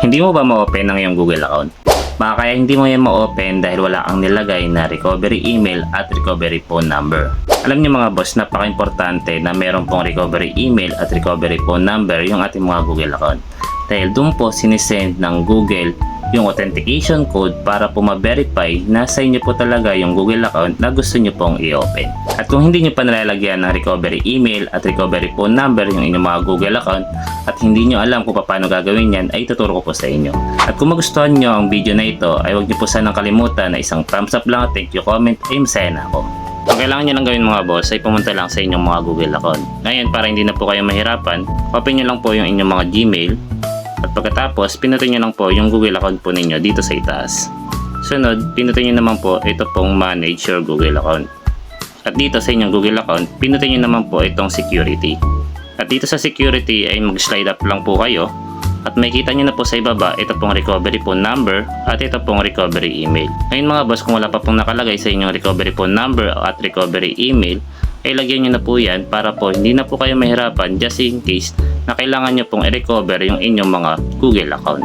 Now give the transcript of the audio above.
Hindi mo ba ma-open ang iyong Google account? Baka kaya hindi mo yan ma-open dahil wala kang nilagay na recovery email at recovery phone number. Alam niyo mga boss, napaka-importante na meron pong recovery email at recovery phone number yung ating mga Google account. Dahil doon po sinisend ng Google yung authentication code para po ma-verify na sa inyo po talaga yung Google account na gusto nyo pong i-open. At kung hindi nyo pa nalalagyan ng recovery email at recovery phone number yung inyong mga Google account at hindi nyo alam kung paano gagawin yan, ay tuturo ko po sa inyo. At kung magustuhan nyo ang video na ito, ay huwag nyo po sanang kalimutan na isang thumbs up lang at thank you comment, ay masaya na ako. Ang kailangan nyo lang gawin mga boss ay pumunta lang sa inyong mga Google account. Ngayon, para hindi na po kayo mahirapan, open nyo lang po yung inyong mga Gmail. At pagkatapos, pinutin nyo lang po yung Google account po ninyo dito sa itaas. Sunod, pinutin nyo naman po ito pong manage your Google account. At dito sa inyong Google account, pinutin nyo naman po itong security. At dito sa security ay mag-slide up lang po kayo. At makikita nyo na po sa ibaba, ito pong recovery phone number at ito pong recovery email. Ngayon mga boss, kung wala pa pong nakalagay sa inyong recovery phone number at recovery email, ay lagyan nyo na po yan para po hindi na po kayo mahirapan just in case na kailangan nyo pong i-recover yung inyong mga Google account.